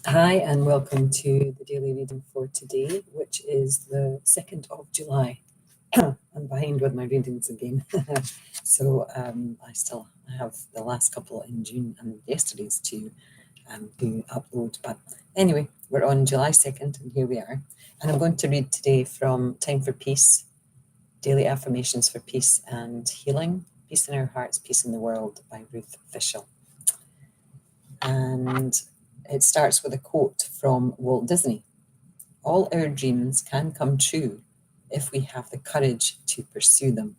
Hi, and welcome to the daily reading for today, which is the 2nd of July. I'm behind with my readings again. So I still have the last couple in June and yesterday's to upload. But anyway, we're on July 2nd, and here we are. And I'm going to read today from Time for Peace, Daily Affirmations for Peace and Healing, Peace in Our Hearts, Peace in the World by Ruth Fishels. And it starts with a quote from Walt Disney. All our dreams can come true if we have the courage to pursue them.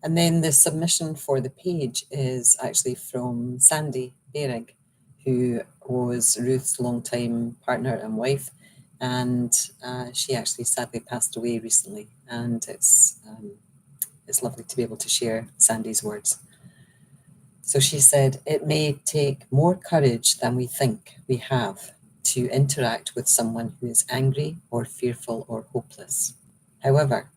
And then the submission for the page is actually from Sandy Berrig, who was Ruth's longtime partner and wife. And she actually sadly passed away recently. And it's lovely to be able to share Sandy's words. So she said, "It may take more courage than we think we have to interact with someone who is angry or fearful or hopeless. However,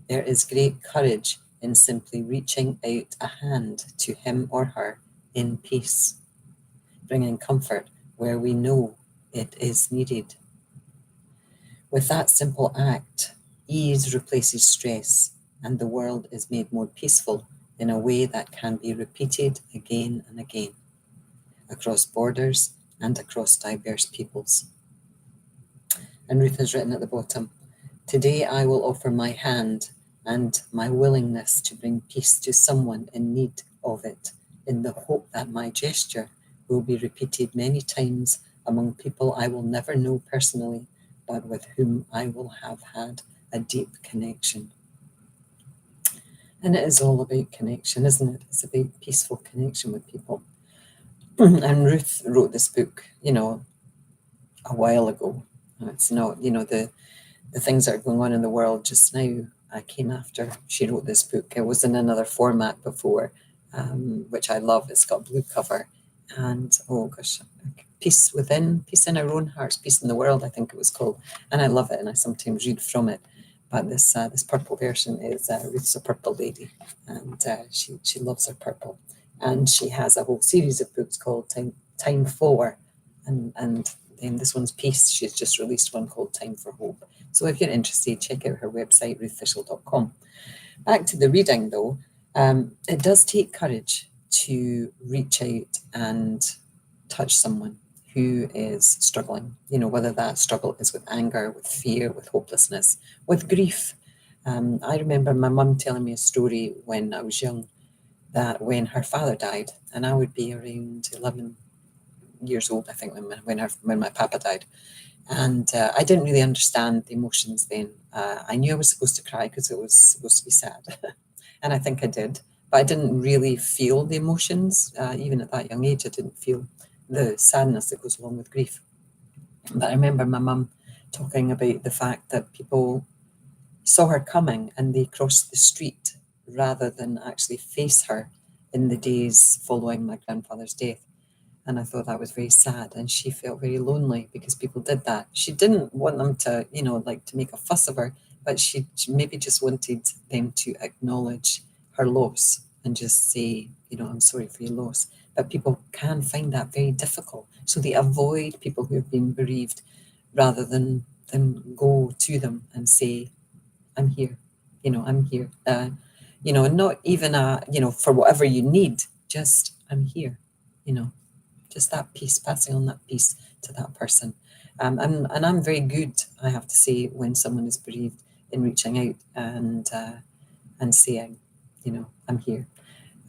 there is great courage in simply reaching out a hand to him or her in peace, bringing comfort where we know it is needed. With that simple act, ease replaces stress, and the world is made more peaceful in a way that can be repeated again and again, across borders and across diverse peoples." And Ruth has written at the bottom, "Today I will offer my hand and my willingness to bring peace to someone in need of it, in the hope that my gesture will be repeated many times among people I will never know personally, but with whom I will have had a deep connection." And it is all about connection, isn't it? It's about peaceful connection with people. And Ruth wrote this book, a while ago. It's not, the things that are going on in the world just now came after she wrote this book. It was in another format before, which I love. It's got a blue cover. And, oh gosh, Peace Within, Peace in Our Own Hearts, Peace in the World, I think it was called. And I love it, and I sometimes read from it. But this purple version is Ruth's a purple lady, and she loves her purple. And she has a whole series of books called Time For, and then this one's Peace. She's just released one called Time for Hope. So if you're interested, check out her website, ruthfishel.com. Back to the reading, though. It does take courage to reach out and touch someone who is struggling, whether that struggle is with anger, with fear, with hopelessness, with grief. I remember my mum telling me a story when I was young, that when her father died, and I would be around 11 years old, I think, when my papa died. And I didn't really understand the emotions then. I knew I was supposed to cry because it was supposed to be sad. And I think I did. But I didn't really feel the emotions. Even at that young age, I didn't feel the sadness that goes along with grief. But I remember my mum talking about the fact that people saw her coming and they crossed the street rather than actually face her in the days following my grandfather's death. And I thought that was very sad. And she felt very lonely because people did that. She didn't want them to, to make a fuss of her, but she maybe just wanted them to acknowledge her loss and just say, "I'm sorry for your loss." But people can find that very difficult. So they avoid people who have been bereaved rather than go to them and say, "I'm here, I'm here." Not even, for whatever you need, just, "I'm here," just that peace, passing on that peace to that person. And I'm very good, I have to say, when someone is bereaved, in reaching out and saying, "I'm here."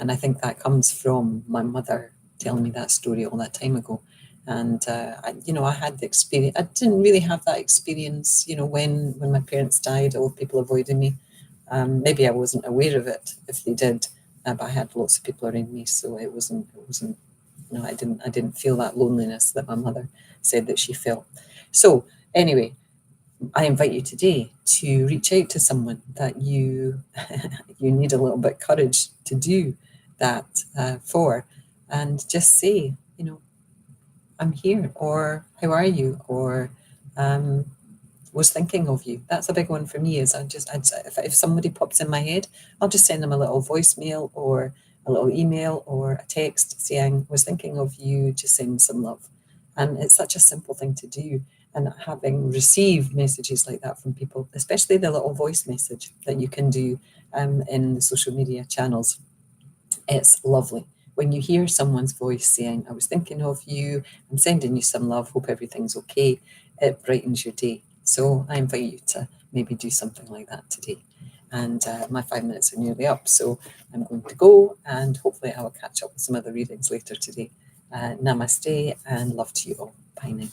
And I think that comes from my mother telling me that story all that time ago. And I had the experience. I didn't really have that experience, when my parents died, or people avoided me. Maybe I wasn't aware of it if they did, but I had lots of people around me, so it wasn't. I didn't feel that loneliness that my mother said that she felt. So anyway, I invite you today to reach out to someone that you need a little bit of courage to do that for, and just say, "I'm here," or "How are you?" or "Was thinking of you." That's a big one for me. Is if somebody pops in my head, I'll just send them a little voicemail or a little email or a text saying, "Was thinking of you, just send some love." And it's such a simple thing to do. And having received messages like that from people, especially the little voice message that you can do in the social media channels, it's lovely. When you hear someone's voice saying, I was thinking of you, I'm sending you some love, hope everything's okay, it brightens your day. So I invite you to maybe do something like that today. And my 5 minutes are nearly up, so I'm going to go, and hopefully I will catch up with some other readings later today. Namaste and love to you all. Bye now.